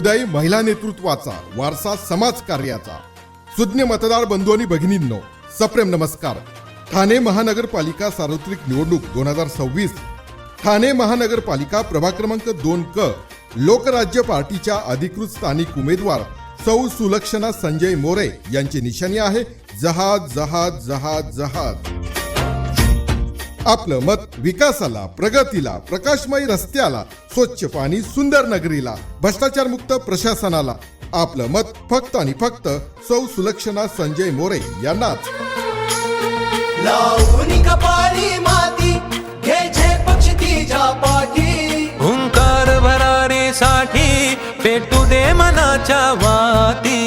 उदय महिला नेतृत्वाचा, वारसा समाज कार्याचा। सुज्ञ मतदार बंधू आणि भगिनींनो, सप्रेम नमस्कार। ठाणे महानगरपालिका सार्वत्रिक निवडणूक 2026। ठाणे महानगरपालिका प्रभाग क्रमांक 2 क लोकराज्य पार्टीच्या अधिकृत स्थानिक उमेदवार सौ सुलक्षणा संजय मोरे यांची निशाणी आहे जहाज जहाज जहाज जहाज। आपलं मत विकासाला, प्रगतीला, प्रकाशमय रस्त्याला, स्वच्छ पाणी, सुंदर नगरीला, भ्रष्टाचार मुक्त प्रशासनाला। आपलं मत फक्त आणि फक्त सौ सुलक्षणा संजय मोरे यांनाच। लावून कपाळी माती घ्यायचे पक्ष तिच्या पाठी, हुंकार भरारीसाठी पेटू दे मनाच्या वाती।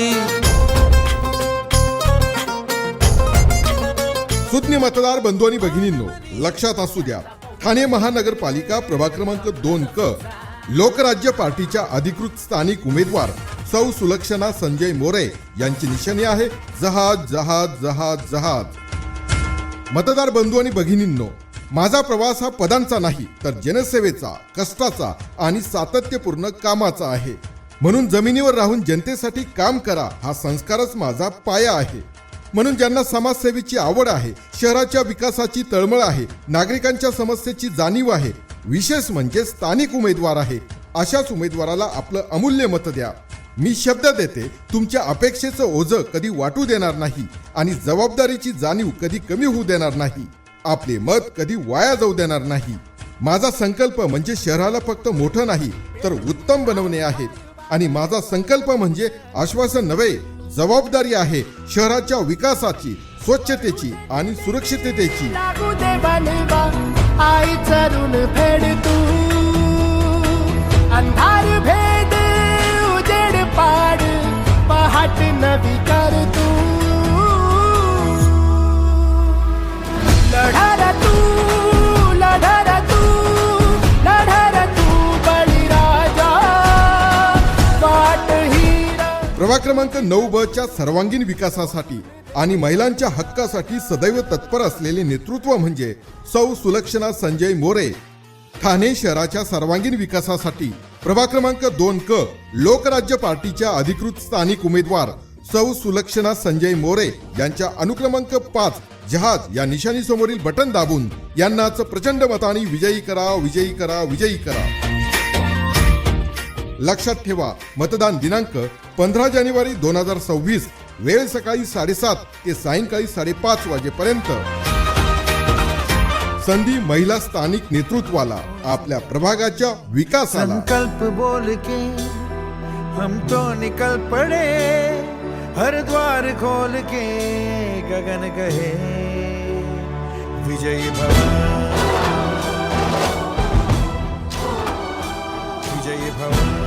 सुज्ञ मतदार बंधू आणि भगिनींनो, लक्षात असू द्या, ठाणे महानगरपालिका प्रभाग क्रमांक 2 क लोकराज्य पार्टीच्या अधिकृत स्थानिक उमेदवार सौ सुलक्षणा संजय मोरे यांची निशाणी आहे जहाज जहाज जहाज जहाज। मतदार बंधू आणि भगिनींनो, माझा प्रवास हा पदांचा नाही तर जनसेवेचा, कष्टाचा आणि सातत्यपूर्ण कामाचा आहे। म्हणून जमिनीवर राहून जनतेसाठी काम करा हा संस्कारच माझा पाया आहे। म्हणून ज्यांना समाजसेवेची आवड आहे, शहराच्या विकासाची तळमळ आहे, नागरिकांच्या समस्येची जाणीव आहे, विशेष म्हणजे स्थानिक उमेदवार आहे, अशाच उमेदवाराला आपलं अमूल्य मत द्या। मी शब्द देते, तुमच्या अपेक्षेचं ओझं कधी वाटू देणार नाही आणि जबाबदारीची जाणीव कधी कमी होऊ देणार नाही। आपले मत कधी वाया जाऊ देणार नाही। माझा संकल्प म्हणजे शहराला फक्त मोठं नाही तर उत्तम बनवणे आहे आणि माझा संकल्प म्हणजे आश्वासन नव्हे, जबाबदारी आहे शहराच्या विकासाची, स्वच्छतेची आणि सुरक्षिततेची। लागू दे बनवा आईचा ऋण फेड तू, अंधार भेद उजेड पाड, पहाट नवी कर तू। लढारा तू लढारा तू लढारा तू बळीराजा, वाट हिरा। प्रभाग क्रमांक 9 च्या सर्वांगीण विकासासाठी आणि महिलांच्या हक्कासाठी सदैव तत्पर असलेले नेतृत्व म्हणजे सौ सुलक्षणा संजय मोरे। ठाणे शहराच्या सर्वांगीण विकासासाठी प्रभाग क्रमांक 2 क लोकराज्य पार्टीच्या अधिकृत स्थानिक उमेदवार सौ सुलक्षणा संजय मोरे यांच्या अनुक्रमांक 5 जहाज या निशाणी समोरील बटन दाबून यांनाच प्रचंड मतांनी विजयी करा, विजयी करा, विजयी करा। लक्षात ठेवा, मतदान दिनांक 15 जानेवारी 2026, वेळ सकाळी 7:30 ते सायंकाळी 5:30 वाजेपर्यंत। संधी महिला स्थानिक नेतृत्वाला, आपल्या प्रभागाच्या विकासाला। संकल्प बोल के हम तो निकल पड़े, हर द्वार खोल के गगन कहे विजयी भव, विजयी भव।